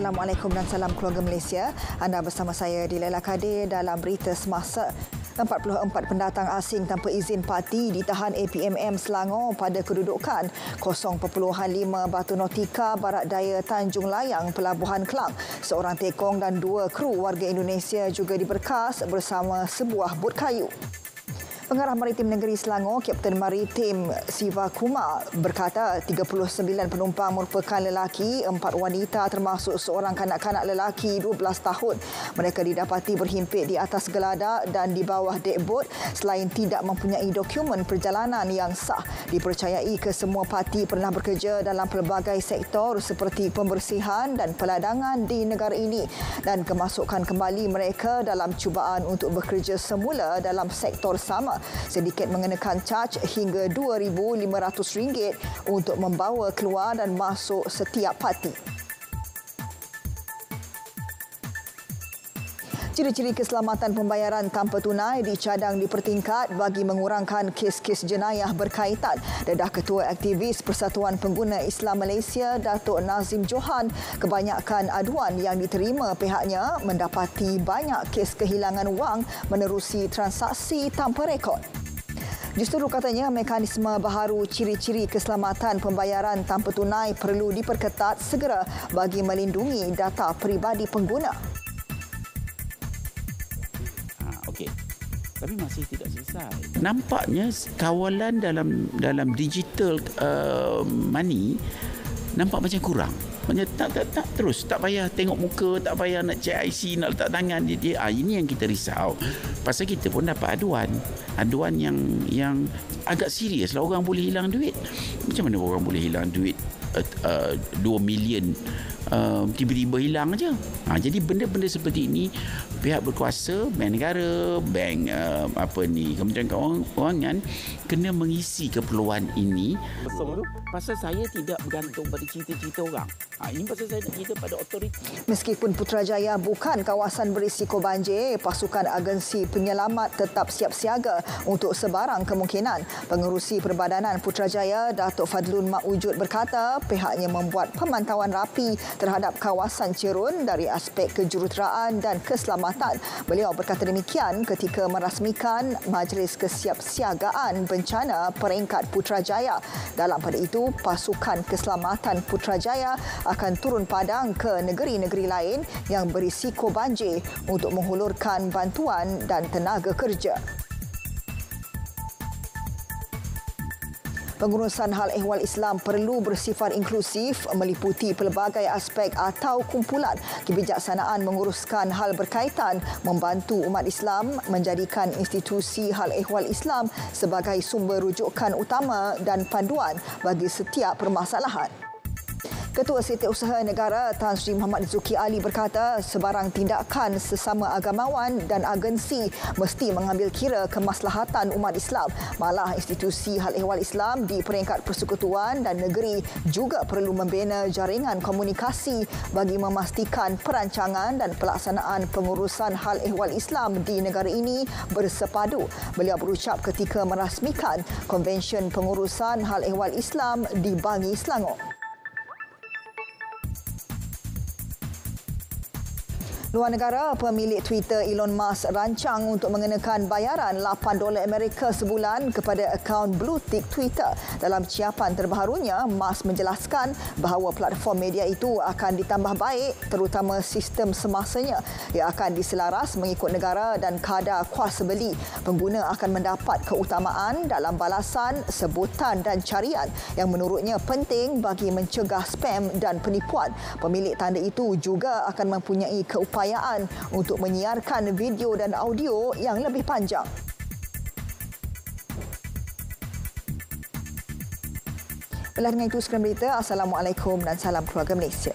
Assalamualaikum dan salam keluarga Malaysia. Anda bersama saya di Laila Kadir dalam berita semasa. 44 pendatang asing tanpa izin parti ditahan APMM Selangor pada kedudukan 0.5 Batu Nautika Barat Daya Tanjung Layang, Pelabuhan Kelang. Seorang tekong dan 2 kru warga Indonesia juga diberkas bersama sebuah bot kayu. Pengarah Maritim Negeri Selangor, Kapten Maritim Siva Kumar berkata 39 penumpang merupakan lelaki, 4 wanita termasuk seorang kanak-kanak lelaki 12 tahun. Mereka didapati berhimpit di atas geladak dan di bawah dekbot selain tidak mempunyai dokumen perjalanan yang sah. Dipercayai kesemua parti pernah bekerja dalam pelbagai sektor seperti pembersihan dan peladangan di negara ini dan kemasukan kembali mereka dalam cubaan untuk bekerja semula dalam sektor sama sedikit mengenakan caj hingga RM2,500 untuk membawa keluar dan masuk setiap parti. Ciri-ciri keselamatan pembayaran tanpa tunai dicadang dipertingkat bagi mengurangkan kes-kes jenayah berkaitan. Dedah Ketua Aktivis Persatuan Pengguna Islam Malaysia, Datuk Nazim Johan, kebanyakan aduan yang diterima pihaknya mendapati banyak kes kehilangan wang menerusi transaksi tanpa rekod. Justru katanya mekanisme baharu ciri-ciri keselamatan pembayaran tanpa tunai perlu diperketat segera bagi melindungi data peribadi pengguna. Okey. Tapi masih tidak selesai. Nampaknya kawalan dalam digital money nampak macam kurang. Macam tak terus, tak payah tengok muka, tak payah nak check IC, nak letak tangan dia. Ini yang kita risau. Pasal kita pun dapat aduan yang agak serius lah. Orang boleh hilang duit. Macam mana orang boleh hilang duit 2 million tiba-tiba hilang aja. Jadi benda-benda seperti ini pihak berkuasa, bank negara, bank Kementerian Kewangan kena mengisi keperluan ini. Pasal saya tidak bergantung pada cerita-cerita orang. Ini pasal saya nak cerita pada otoriti. Meskipun Putrajaya bukan kawasan berisiko banjir, pasukan agensi penyelamat tetap siap siaga untuk sebarang kemungkinan. Pengerusi Perbadanan Putrajaya, Datuk Fadlun Mak Wujud berkata pihaknya membuat pemantauan rapi terhadap kawasan Cerun dari aspek kejuruteraan dan keselamatan. Beliau berkata demikian ketika merasmikan Majlis Kesiapsiagaan Bencana Peringkat Putrajaya. Dalam pada itu, pasukan keselamatan Putrajaya akan turun padang ke negeri-negeri lain yang berisiko banjir untuk menghulurkan bantuan dan tenaga kerja. Pengurusan hal ehwal Islam perlu bersifat inklusif meliputi pelbagai aspek atau kumpulan kebijaksanaan menguruskan hal berkaitan, membantu umat Islam menjadikan institusi hal ehwal Islam sebagai sumber rujukan utama dan panduan bagi setiap permasalahan. Ketua Setiausaha Negara Tan Sri Muhammad Zuki Ali berkata sebarang tindakan sesama agamawan dan agensi mesti mengambil kira kemaslahatan umat Islam. Malah institusi hal ehwal Islam di peringkat persekutuan dan negeri juga perlu membina jaringan komunikasi bagi memastikan perancangan dan pelaksanaan pengurusan hal ehwal Islam di negara ini bersepadu. Beliau berucap ketika merasmikan Konvensyen Pengurusan Hal Ehwal Islam di Bangi, Selangor. Luar negara, pemilik Twitter Elon Musk rancang untuk mengenakan bayaran $8 Amerika sebulan kepada akaun Blue Tick Twitter. Dalam ciapan terbaharunya, Musk menjelaskan bahawa platform media itu akan ditambah baik, terutama sistem semasanya yang akan diselaras mengikut negara dan kadar kuasa beli. Pengguna akan mendapat keutamaan dalam balasan, sebutan dan carian yang menurutnya penting bagi mencegah spam dan penipuan. Pemilik tanda itu juga akan mempunyai keupayaan untuk menyiarkan video dan audio yang lebih panjang. Dengan itu sekian berita. Assalamualaikum dan salam keluarga Malaysia.